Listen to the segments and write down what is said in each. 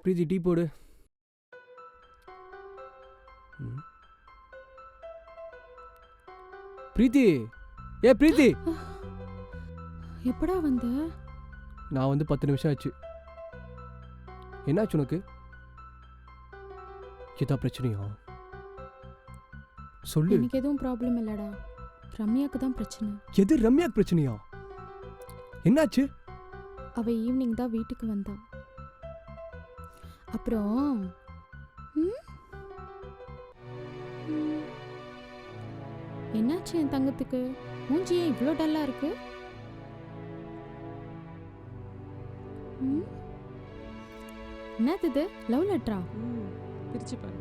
பிரீத்தி tea போடு. பிரீத்தி, பிரீத்தி, எப்படா வந்த? நான் வந்து 10 நிமிஷம் ஆச்சு. என்னாச்சு உனக்கு? ஏதா பிரச்சனையா? சொல்லு. எனக்கு எதுவும் ப்ராப்ளம் இல்லடா, ரம்யாக்கு தான் பிரச்சனை. எது ரம்யாக்கு பிரச்சனையா? என்னாச்சு? அவ ஈவினிங் தான் வீட்டுக்கு வந்தா. அப்புறம் என்னாச்சு என் தங்கத்துக்கு? மூஞ்சி ஏன் இவ்வளோ டல்லா இருக்கு? என்னது இது? லவ் லெட்டரா? பிரிச்சு பாரு.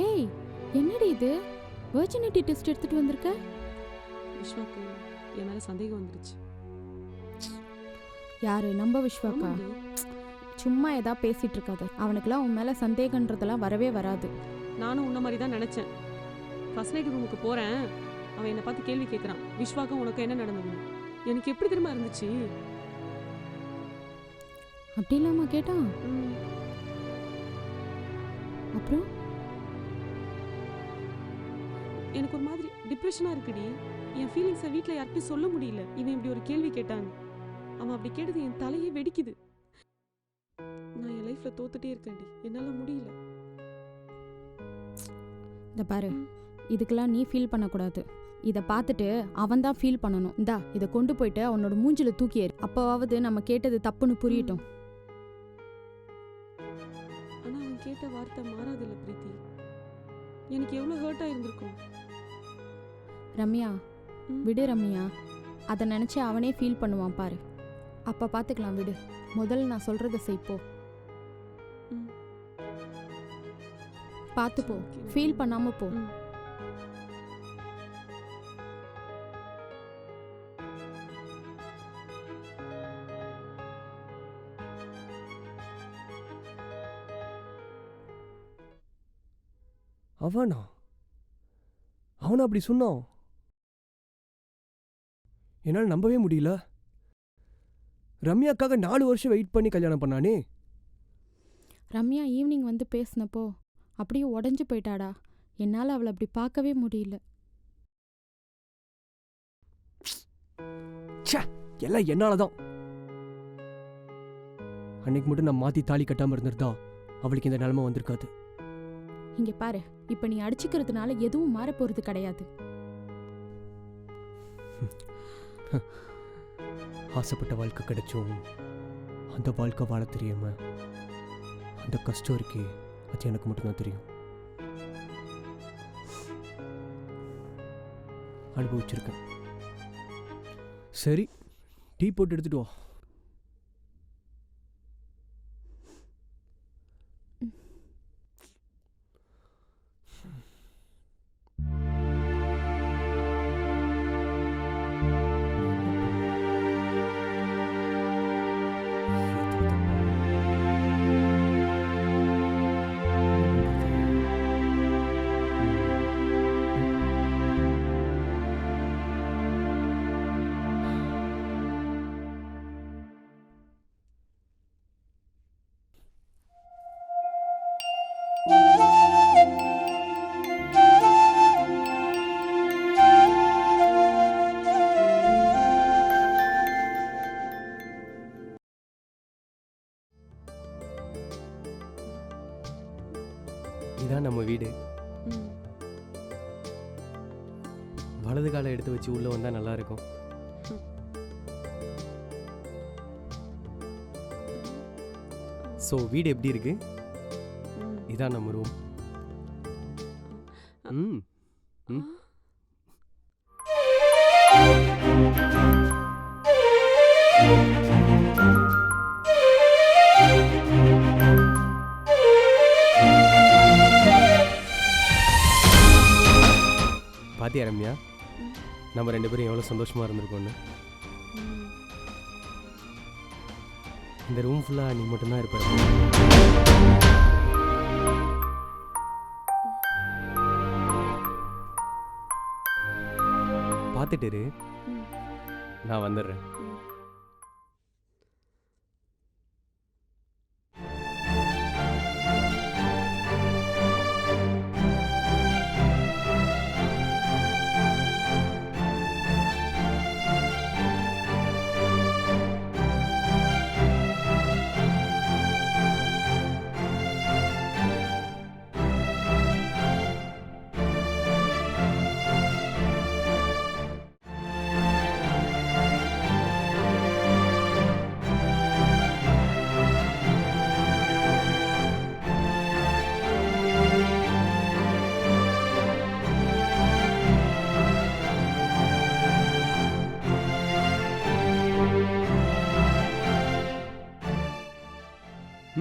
ஏய், என்னடி இது? வெர்ஜினிட்டி டெஸ்ட் எடுத்துட்டு வந்திருக்க? விஸ்வாக்கு என் மேல சந்தேகம் வந்துருச்சு. யாரு? நம்ம விஸ்வாக்கா? சும்மா ஏதா பேசிட்டு இருக்காத. அவனுக்குலாம் உன் மேல சந்தேகன்றதெல்லாம் வரவே வராது. நானும் உன்ன மாதிரி தான் நினைச்சேன். ஃபர்ஸ்ட் நைட் ரூமுக்கு போறேன், அவன் என்னை பார்த்து கேள்வி கேட்கறான், விஸ்வாக்கும் உனக்கு என்ன நடந்தது? எனக்கு எப்படி தெரியுமா இருந்துச்சு? அப்படி இல்லாம கேட்டான். அப்புறம் எனக்கு ஒரு மாதிரி டிப்ரெஷனா இருக்குடி. என் ஃபீலிங்ஸை வீட்டில் யார்கிட்டையும் சொல்ல முடியல. இவன் இப்படி ஒரு கேள்வி கேட்டாங்க. அவன் அப்படி கேட்டது என் தலையே வெடிக்குது. நான் என் லைஃப்ல தோத்துட்டே இருக்கேன்டி, என்னால முடியல. இந்த பாரு, இதுக்கெல்லாம் நீ ஃபீல் பண்ணக்கூடாது. இதை பார்த்துட்டு அவன் தான் ஃபீல் பண்ணணும். இந்தா, இதை கொண்டு போயிட்டு அவனோட மூஞ்சில தூக்கி ஏறு. அப்போவாவது நம்ம கேட்டது தப்புன்னு புரியட்டும். ஆனா அவன் கேட்ட வார்த்தை மாறாதில்ல பிரீத்தி. எனக்கு எவ்வளவு ஹர்ட் ஆயிருந்திருக்கும். ரம்யா, விடு ரம்யா. அதை நினச்சி அவனே ஃபீல் பண்ணுவான் பாரு. அப்போ பார்த்துக்கலாம், விடு. முதல்ல நான் சொல்கிறத செய்ப்போ. பார்த்து போ, ஃபீல் பண்ணாமல் போ. அவனா அப்படி சொன்னான்? என்னால் நம்பவே முடியல. ரம்யாக்காக 4 வருஷம் வெயிட் பண்ணி கல்யாணம் பண்ணானே. ரம்யா ஈவினிங் வந்து பேசினப்போ அப்படியே உடஞ்சு போயிட்டாடா. என்னால் அவளை அப்படி பார்க்கவே முடியல. எல்லாம் என்னாலதான். அன்னைக்கு மட்டும் நான் மாத்தி தாலி கட்டாம இருந்திருந்தா அவளுக்கு இந்த நிலைமை வந்திருக்காது. இங்க பாரு, இப்ப நீ அடிச்சுக்கிறதுனால எதுவும் மாற போறது கிடையாது. ஆசைப்பட்ட வாழ்க்கை கிடைச்சும் அந்த வாழ்க்கை வாழ தெரியாம அந்த கஷ்டம் இருக்கே, அது எனக்கு மட்டும்தான் தெரியும். அனுபவிச்சிருக்கேன். சரி, டீ போட்டு எடுத்துட்டு வா. இதான் நம்ம வீடு. வலது காலை எடுத்து வச்சு உள்ள வந்தா நல்லா இருக்கும். சோ வீடு எப்படி இருக்கு? இதான் நம்ம ரூம். பாத்தியா ரம்யா, நம்ம 2 பேரும் எவ்வளோ சந்தோஷமா இருந்திருக்கோன்னு. இந்த ரூம் ஃபுல்லாக நீ மட்டும்தான் இருப்ப. பார்த்துட்டு இரு. ம். நான் வந்துடுறேன். ம்.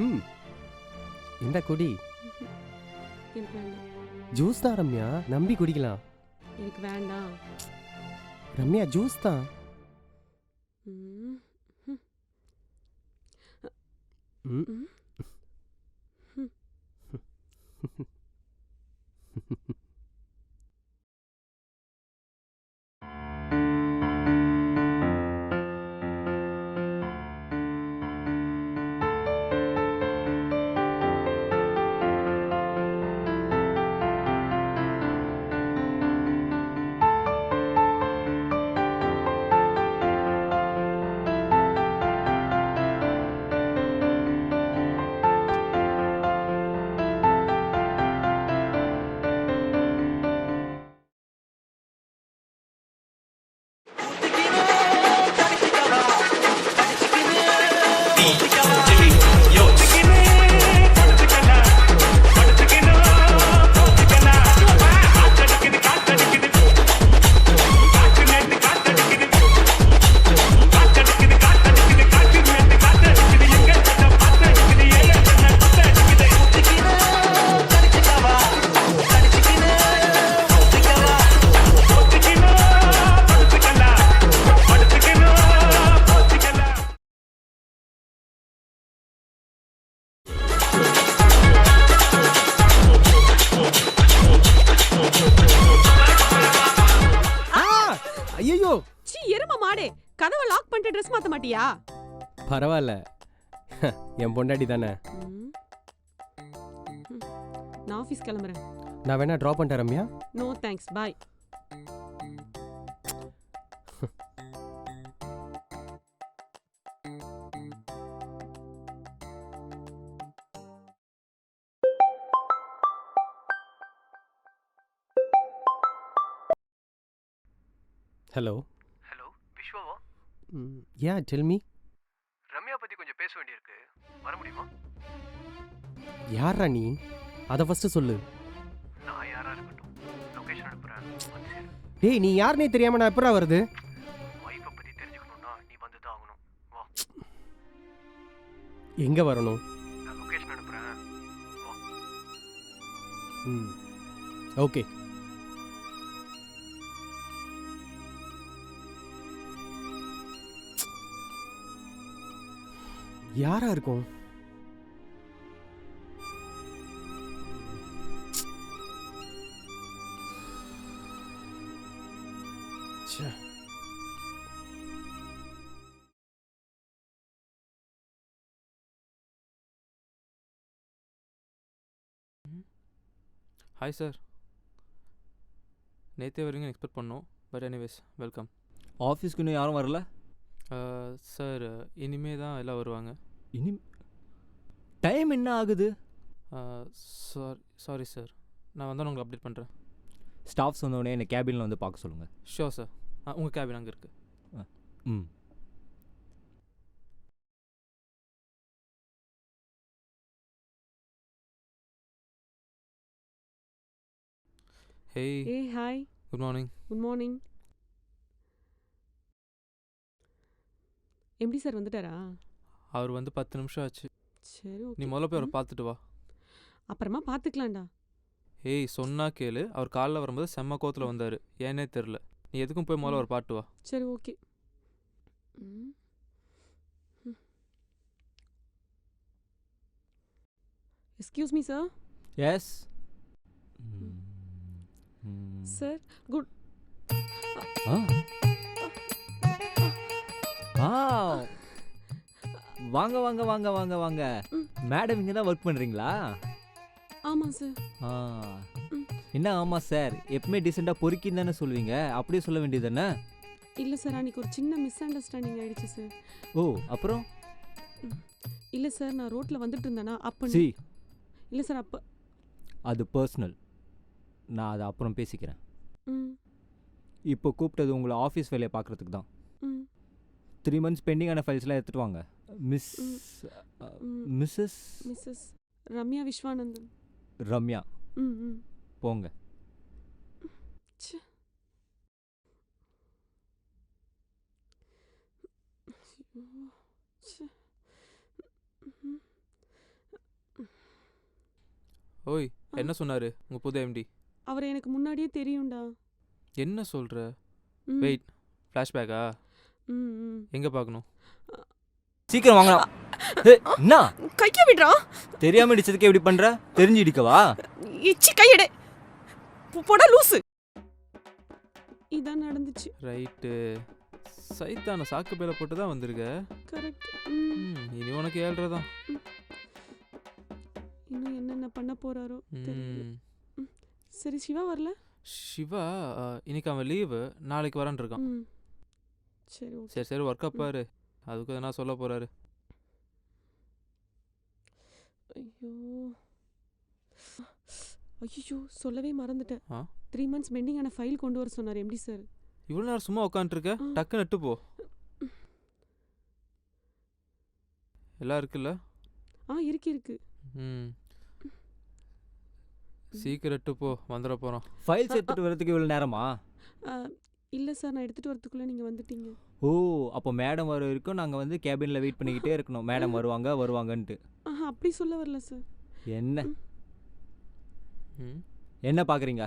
ம் இந்த குடி. எனக்கு வேண்டாம். ஜூஸ் தான் ரம்யா, நம்பி குடிக்கலாம். எனக்கு வேண்டாம். ரம்யா ஜூஸ் தான். ம். ம். ம். ம். ஐயோ சீ, எரும மாடே, கதவை லாக் பண்ணிட்டு ட்ரெஸ் மாத்த மாட்டியா? பரவாயில்ல, என் பொண்டாட்டி தானே. ம். ம். நான் ஆஃபீஸ் கிளம்புறேன். நான் வேணா ட்ராப் பண்ணிட்டேன் ரம்யா. நோ தேங்க்ஸ், பாய். ஹலோ. ஹலோ, விஸ்வாவா? யா டெல் மீ. ரம்யா பத்தி கொஞ்சம் பேச வேண்டியிருக்கு, வர முடியுமா? யாரா நீ? அதை ஃபர்ஸ்ட் சொல்லு. நான் யாரா இருக்கட்டும், லொகேஷன் அனுப்புறேன், வந்து சேரு. டேய், நீ யாருனே தெரியாம நான் எப்படா வருது? வைஃபை பத்தி தெரிஞ்சுக்கணும்னா நீ வந்து தான் ஆகணும். வா, எங்க வரணும்? நான் லொகேஷன் அனுப்புறேன், வா. ம் ஓகே. யாரா இருக்கும்? ச்சே. ஹாய் சார், நேற்றே வரீங்க எக்ஸ்பெக்ட் பண்ணோம், பட் எனிவேஸ் வெல்கம். ஆஃபீஸ்க்கு இன்னும் யாரும் வரல? சார் இனிமே தான் எல்லாம் வருவாங்க. இனி டைம் என்ன ஆகுது? சாரி சார், நான் வந்தால் உங்களுக்கு அப்டேட் பண்ணுறேன். ஸ்டாஃப்ஸ் வந்தோடனே என்னை கேபினில் வந்து பார்க்க சொல்லுங்கள். Sure sir. உங்கள் கேபின் அங்கே இருக்குது. ம். ஹேய், ஏய் hi, good morning. Good morning. எப்படி சார் வந்துட்டாரா? அவர் வந்து 10 நிமிஷம் ஆச்சு. சரி, நீ ஓகே. முதல்ல போய் அவரை பார்த்துட்டு வா. அப்புறமா பார்த்துக்கலாம்டா. ஏய், சொன்னா கேளு. அவர் காலைல வரும்போது செம்ம கோத்தில் வந்தார், ஏன்னே தெரில. நீ எதுக்கும் போய் முதல்ல அவர் பாட்டு வா. சரி, ஓகே. ம். Excuse me sir. Yes. Sir, good ஆ ஆ வாங்க வாங்க வாங்க வாங்க வாங்க ம். மேடம் இங்கே தான் ஒர்க் பண்ணுறீங்களா? ஆமாம் சார். ஆ ம். என்ன ஆமாம் சார், எப்பவுமே டீசெண்டாக பொறுக்கின்னு தானே சொல்லுவீங்க, அப்படியே சொல்ல வேண்டியது தானே? இல்லை சார், அன்றைக்கி ஒரு சின்ன மிஸ் அண்டர்ஸ்டாண்டிங் ஆயிடுச்சு சார். ஓ அப்புறம் இல்லை சார், நான் ரோட்டில் வந்துட்டு இருந்தேனா அப்போ சி இல்லை சார் அப்போ அது பர்சனல், நான் அதை அப்புறம் பேசிக்கிறேன். ம் இப்போ கூப்பிட்டது உங்களை ஆஃபீஸ் வேலையை பார்க்குறதுக்கு தான். ம் 3 months பெண்டிங்கான ஃபைல்ஸ்லாம் எடுத்துகிட்டு வாங்க. மிஸ் ம். Missus missus Ramya Vishwanandan. ரம்யா ம் ம் போங்க. ச்சே. ஐயோ, ச்சே. ம். ஓய் என்ன சொன்னாரு உங்க புது எம்டி? அவரை எனக்கு முன்னாடியே தெரியும்டா. என்ன சொல்ற? ம். வெயிட், ஃப்ளாஷ்பேக்கா? ம் ம் எங்க பார்க்கணும்? சீக்கிரம் வாங்கலாம். என்ன கையை விடுறா. தெரியாம இடிச்சதுக்கு எப்படி பண்ற? தெரிஞ்சு இடிக்கவா? இச்சி கையெடு. போடா லூசு. இதான் நடந்துச்சு. ரைட்டு, சைத்தான சாக்கு பேல போட்டு தான் வந்திருக்க. கரெக்ட். இனி உனக்கு 7:30 தான். இன்னும் என்னென்ன பண்ண போறாரோ தெரியல. ம். சரி, சிவா வரல? சிவா இன்னைக்கு அவன் லீவு, நாளைக்கு வரேன் இருக்கான். ம் சரி ஓகே. சரி சரி, ஒர்க் பாரு, அதுக்கு எதனா சொல்ல போறாரு. ஐயோ ஐயோ, சொல்லவே மறந்துட்டேன். ஆ? 3 months பெண்டிங் ஆன ஃபைல் கொண்டு வர சொன்னார் எம்டி சார். இவ்வளோ நேரம் சும்மா உட்காந்துருக்க, டக்குன்னு எட்டு போ. எல்லாம் இருக்குல்ல? இருக்கு இருக்கு. ம், சீக்கிரம் எட்டு போ, வந்துட போகிறோம். ஃபைல்ஸ் எடுத்துட்டு வரதுக்கு இவ்வளோ நேரமா? இல்லை சார், நான் எடுத்துகிட்டு வரதுக்குள்ளே நீங்கள் வந்துட்டீங்க. ஓ அப்போ மேடம் வர வரைக்கும் நாங்கள் வந்து கேபினில் வெயிட் பண்ணிக்கிட்டே இருக்கணும், மேடம் வருவாங்க வருவாங்கன்ட்டு. அப்படி சொல்ல வரல சார். என்ன ம், என்ன பார்க்குறீங்க?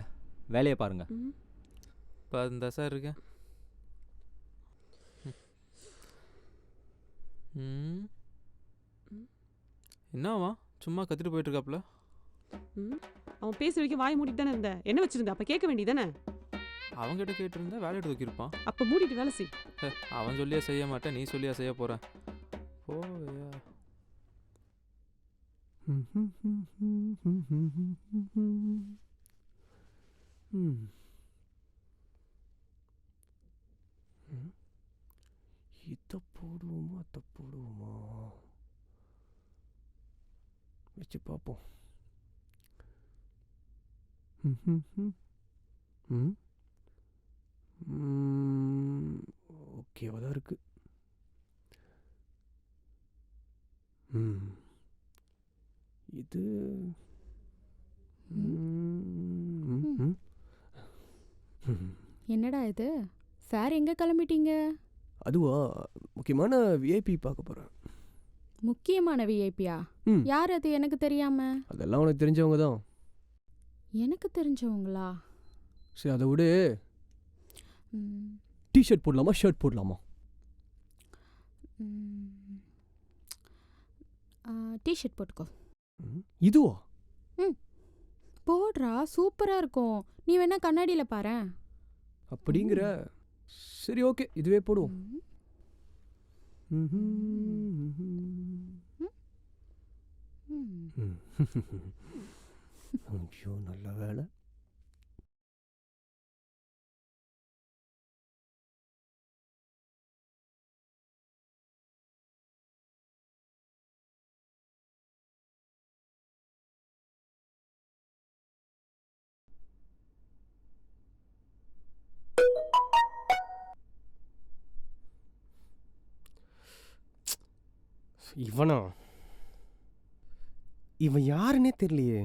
வேலையை பாருங்க. ம் இப்போ அந்த சார் இருக்கேன். ம், என்னவா சும்மா கத்திட்டு போயிட்டு இருக்காப்புல? ம் அவன் பேசுற வரைக்கும் வாய் மூடிட்டு தானே இருந்த. என்ன வச்சிருந்த? அப்போ கேட்க வேண்டியதானே? அவன்கிட்ட கேட்டிருந்தா வேலையை தூக்கியிருப்பான். அப்போ மூடிட்டு வேலை செய். அவன் சொல்லியா செய்ய மாட்டேன், நீ சொல்லியா செய்ய போற? போயா. இதை போடுவோமா அதை போடுவோமா வச்சு பார்ப்போம். ஓகேவா தான் இருக்கு. இது என்னடா இது? சார் எங்கே கிளம்பிட்டீங்க? அதுவா, முக்கியமான விஐபி பார்க்க போகிறேன். முக்கியமான விஐபியா? ம். யார் அது எனக்கு தெரியாம? அதெல்லாம் உனக்கு தெரிஞ்சவங்க தான். எனக்கு தெரிஞ்சவங்களா? சரி அதை விடு. ம், டிஷர்ட் போடலாமா ஷர்ட் போடலாமா? ம். டிஷர்ட் போட்டுக்கோ. இதுவா? போடுறா, சூப்பரா இருக்கும். நீ வேணா கண்ணாடியில பாரேன். அப்படிங்கிற? சரி ஓகே, இதுவே போடுவோம். ம். ம். ஐயோ நல்ல வேலை. இவனா? இவன் யாருன்னே தெரியலையே.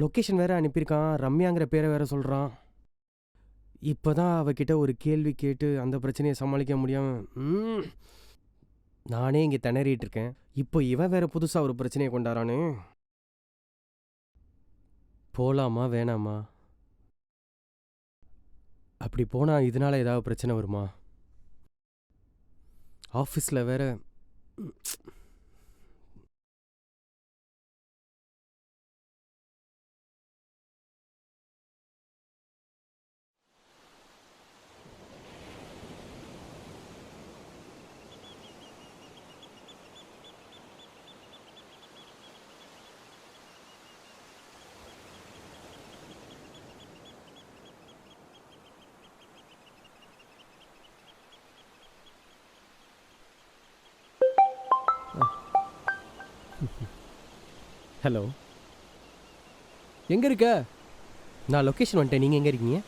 லொக்கேஷன் வேற அனுப்பியிருக்கான், ரம்யாங்கிற பேரை வேற சொல்கிறான். இப்போ தான் அவகிட்ட ஒரு கேள்வி கேட்டு அந்த பிரச்சனையை சமாளிக்க முடியாமல் நானே இங்கே திணறிட்டு இருக்கேன். இப்போ இவன் வேற புதுசாக ஒரு பிரச்சனையை கொண்டாரானே. போகலாமா வேணாமா? அப்படி போனால் இதனால் ஏதாவது பிரச்சனை வருமா? ஆஃபீஸில் வேற ஹலோ, எங்கே இருக்க? நான் லொக்கேஷன் வந்துட்டேன். நீங்கள் எங்கே இருக்கீங்க?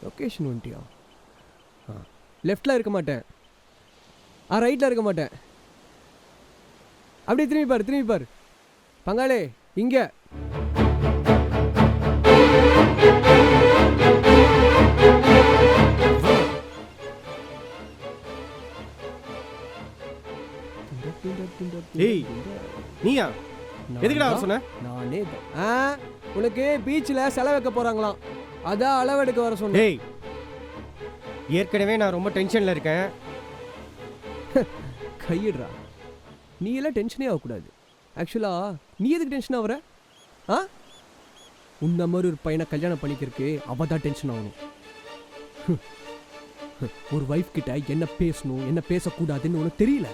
லொக்கேஷன் வந்துட்டியா? லெஃப்டில் இருக்க மாட்டேன், ரைட்டில் இருக்க மாட்டேன். அப்படியே திரும்பி பார். பங்காளி இங்கே. ஏய், நீயா? எதுக்குடா அவர் சொன்ன? நானே தான். உனக்கு பீச்சில் செலவு வைக்க போகிறாங்களாம், அதான் அளவெடுக்க வர சொன்னேன். டேய், ஏற்கனவே நான் ரொம்ப டென்ஷனில் இருக்கேன். கையிடுறா, நீ எல்லாம் டென்ஷனே ஆகக்கூடாது. ஆக்சுவலாக நீ எதுக்கு டென்ஷன் ஆகுற? உன்ன மாதிரி ஒரு பையனை கல்யாணம் பண்ணிக்கிறதுக்கு அவ தான் டென்ஷன் ஆகணும். ஒரு வைஃப் கிட்ட என்ன பேசணும் என்ன பேசக்கூடாதுன்னு உனக்கு தெரியல.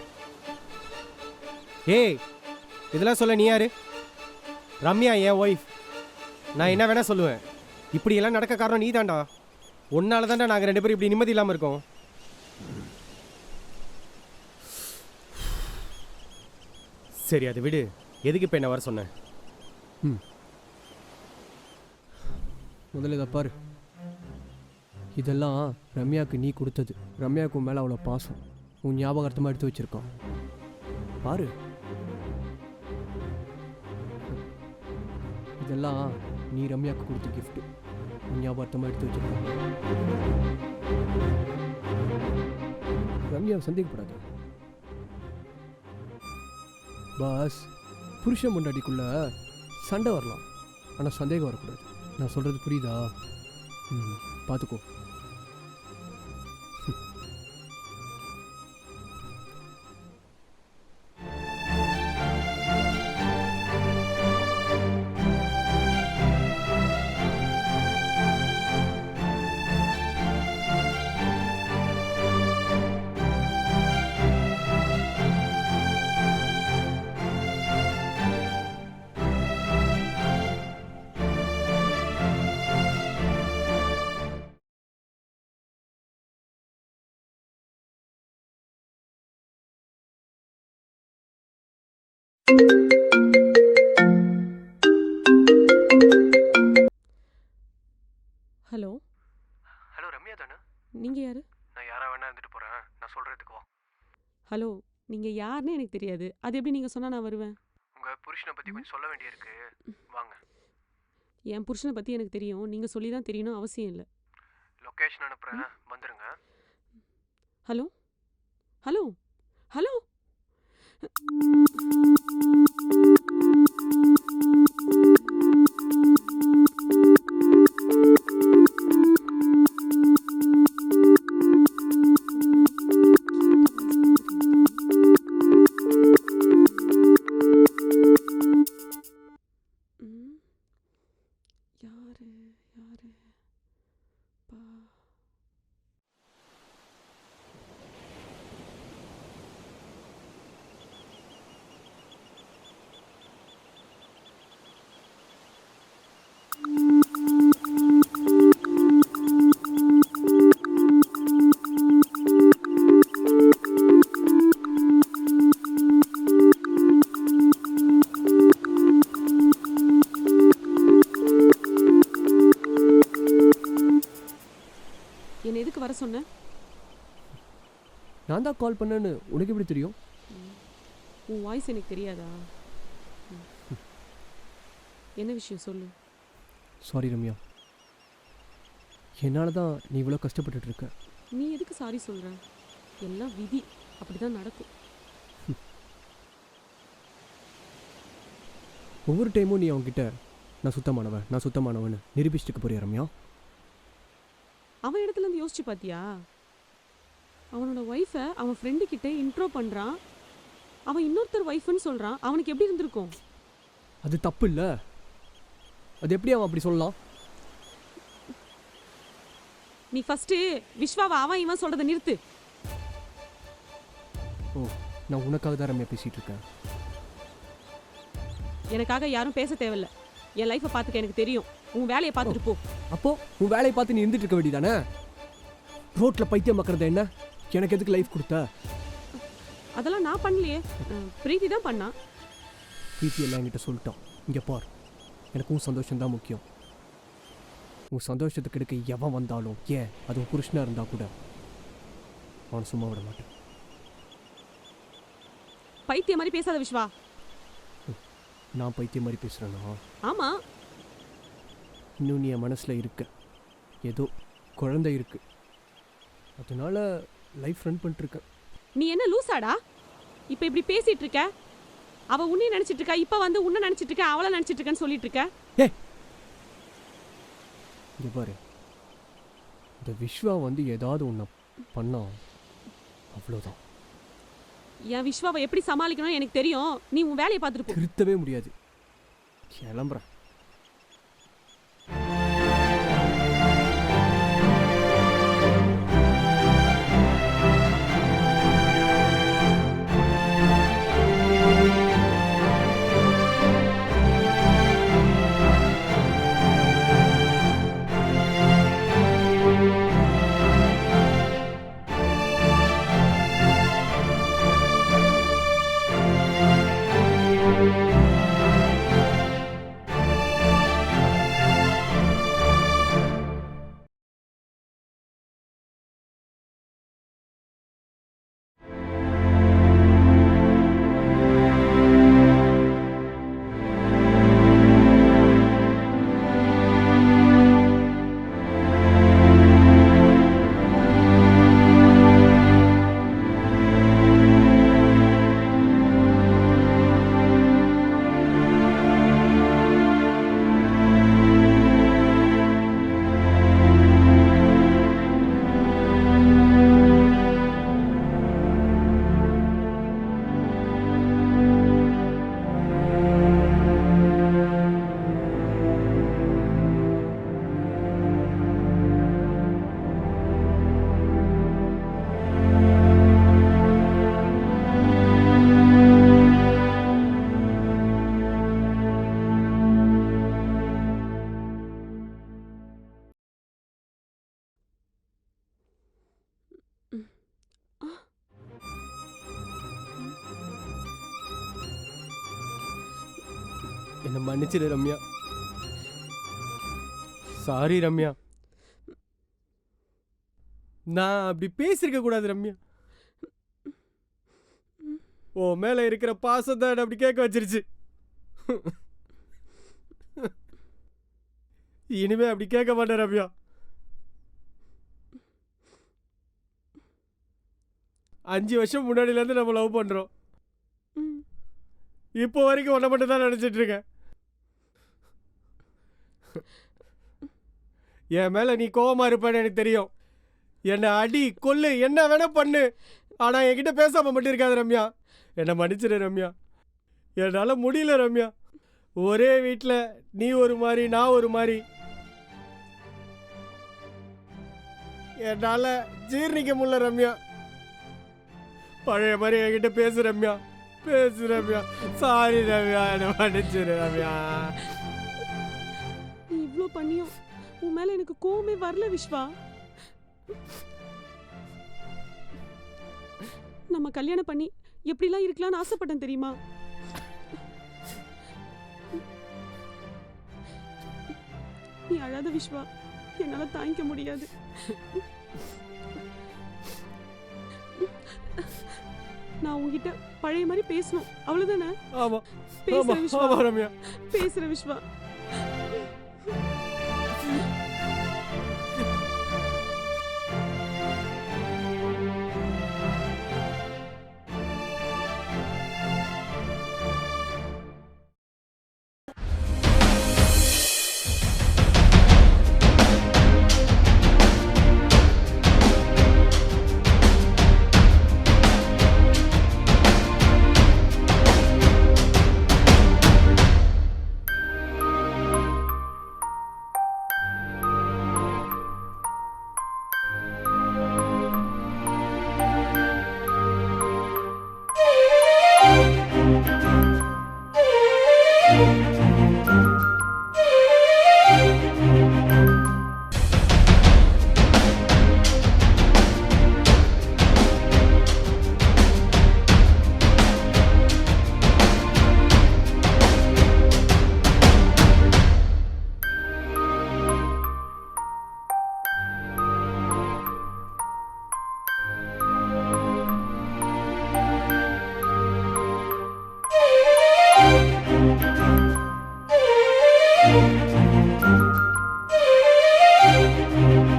ஏய், இதெல்லாம் சொல்ல நீ யாரு? ரம்யா என் ஒய்ஃப். நான் என்ன வேணா சொல்லுவேன். இப்படி எல்லாம் நடக்க காரணம் நீ தான்டா. உன்னால தான்டா நாங்கள் 2 பேரும் இப்படி நிம்மதி இல்லாமல் இருக்கோம். சரி, அதை விடு. எதுக்கு இப்போ என்ன வர சொன்னேன்? முதல்ல இதை பாரு. இதெல்லாம் ரம்யாவுக்கு நீ கொடுத்தது. ரம்யாவுக்கு மேலே அவ்வளோ பாசம், உன் ஞாபகார்த்தமாக எடுத்து வச்சிருக்கோம். பாரு, இதெல்லாம் நீ ரம்யாவுக்கு கொடுத்த கிஃப்ட், உன் ஞாபகார்த்தமாக எடுத்து வச்சிருக்கோம். ரம்யாவை சந்தேகப்படாத பாஸ். புருஷன் பொண்டாட்டிக்குள்ள சண்டை வரலாம், ஆனால் சந்தேகம் வரக்கூடாது. நான் சொல்கிறது புரியுதா? பார்த்துக்கோ. ஹலோ, ஹலோ ரம்யா தானே? நீங்கள் யார்? நான் யாரா வேணா இருந்துட்டு போகிறேன், நான் சொல்கிறதுக்கு வா. ஹலோ, நீங்கள் யாருன்னு எனக்கு தெரியாது. அது எப்படி நீங்கள் சொன்னால் நான் வருவேன்? உங்கள் புருஷனை பற்றி கொஞ்சம் சொல்ல வேண்டியிருக்கு, வாங்க. என் புருஷனை பற்றி எனக்கு தெரியும், நீங்கள் சொல்லி தான் தெரியணும் அவசியம் இல்லை. லொக்கேஷன் அனுப்புகிறேன், வந்துடுங்க. ஹலோ ஹலோ ஹலோ யாரு யாரு பா என்ன எதுக்கு வர சொன்ன? நான் தான் கால் பண்ணேன்னு உனக்கு எப்படி தெரியும்? உன் வாய்ஸ் எனக்கு தெரியாதா? என்ன விஷயம் சொல்லு. சாரி ரம்யா, என்னால் தான் நீ இவ்வளோ கஷ்டப்பட்டுட்டு இருக்க. நீ எதுக்கு சாரி சொல்ற? எல்லாம் விதி, அப்படிதான் நடக்கும். ஒவ்வொரு டைமும் நீ அவன்கிட்ட நான் சுத்தமானவன் நிரூபிச்சுட்டு போறியா ரம்யா? அவன் இடத்துல இருந்து யோசிச்சு பாத்தியா? அவனோட ஒய்ஃபை அவன் ஃப்ரெண்டு கிட்ட இன்ட்ரோ பண்றான், அவன் இன்னொருத்தர் ஒய்ஃப்னு சொல்றான். அவனுக்கு எப்படி இருந்திருக்கும்? அது தப்பு இல்லை. அது எப்படி அவன் அப்படி சொல்லலாம்? நீ ஃபர்ஸ்ட் விஸ்வாவை அவன் இவன் சொல்றதை நிறுத்து. ஓ, நான் உனக்காக தான் ரம்யா பேசிட்டு இருக்கேன். எனக்காக யாரும் பேச தேவையில்ல. என் லைஃப்பை பார்த்துக்க எனக்கு தெரியும். உன் வேலையை பார்த்துட்டு போ. அப்போ உன் வேலையை பார்த்து நீ இருந்துட்டு இருக்க வேண்டியதானே? ரோட்ல பைத்தியம் மக்கறது என்ன? எனக்கு எதுக்கு லைஃப் கொடுத்த? அதெல்லாம் நான் பண்ணலையே, பிரீத்தி தான் பண்ணா. பிரீத்தி எல்லாம் என்கிட்ட சொல்லிட்டான். இங்கே பார், எனக்கு உன் சந்தோஷம்தான் முக்கியம். உன் சந்தோஷத்துக்கு எடுக்க எவன் வந்தாலும், ஏன் அது உன் புருஷனாக இருந்தால் கூட அவனை சும்மா விட மாட்டேன். பைத்திய மாதிரி பேசாத விஸ்வா. நான் பைத்தியம் மாதிரி பேசுகிறேன்னா? ஆமா, இன்னும் நீ என் மனசில் இருக்க. ஏதோ குழந்தை இருக்கு, அதனால லைஃப் ரன் பண்ணிட்டுருக்கேன். நீ என்ன லூசாடா? இப்ப இப்படி பேசிட்டு இருக்க. அவ உன்னை நினைச்சிட்டு இருக்கா, இப்ப வந்து உன்னை நினைச்சிட்டு இருக்க, அவளை நினைச்சிட்டு இருக்கன்னு சொல்லிட்டு இருக்க. இங்கே பாரு, இந்த விஸ்வா வந்து ஏதாவது ஒன்று பண்ணா அவ்வளோதான். என் விஸ்வாவை எப்படி சமாளிக்கணும்னு எனக்கு தெரியும். நீ உன் வேலையை பார்த்துட்டு போ. திருத்தவே முடியாது. கிளம்புறேன். என்னை மன்னிச்சிடு ரம்யா. சாரி ரம்யா, நான் அப்படி பேசியிருக்க கூடாது ரம்யா. ஓ மேல இருக்கிற பாசம் தான் அப்படி கேட்க வச்சிருச்சு. இனிமே அப்படி கேட்க மாட்டேன் ரம்யா. அஞ்சு வருஷம் முன்னாடியிலேருந்து நம்ம லவ் பண்ணுறோம். இப்போ வரைக்கும் ஒன்றை மட்டும் தான் நினச்சிட்டு இருக்கேன். என் மேலே நீ கோவமா இருப்பேன்னு எனக்கு தெரியும். என்னை அடி கொல்லு என்ன வேணா பண்ணு, ஆனால் என்கிட்ட பேசாமல் மட்டும் இருக்காது ரம்யா. என்னை மன்னிச்சிடு ரம்யா. என்னால் முடியல ரம்யா. ஒரே வீட்டில் நீ ஒரு மாதிரி நான் ஒரு மாதிரி. என்னால் ஜீர்ணிக்க முடியல ரம்யா. பழைய மாதிரி என்கிட்ட பேசு ரம்யா, பேசு ரம்யா. சாரி ரம்யா, என்னை மன்னிச்சிடு ரம்யா. நீ இவ்ளோ பண்ணியும் உன் மேல எனக்கு கோவமே வரல விஸ்வா. நம்ம கல்யாணம் பண்ணி எப்படிலாம் இருக்கலாம்னு ஆசைப்பட்டேன் தெரியுமா? நீ அழாத விஸ்வா, என்னால தாங்கிக்க முடியாது. நான் உன்கிட்ட பழைய மாதிரி பேசணும், அவ்வளவுதானே? ஆமா பேசுற விஸ்வா, ஆமா ரம்யா. பேசுற விஸ்வா. ப்ளீஸ்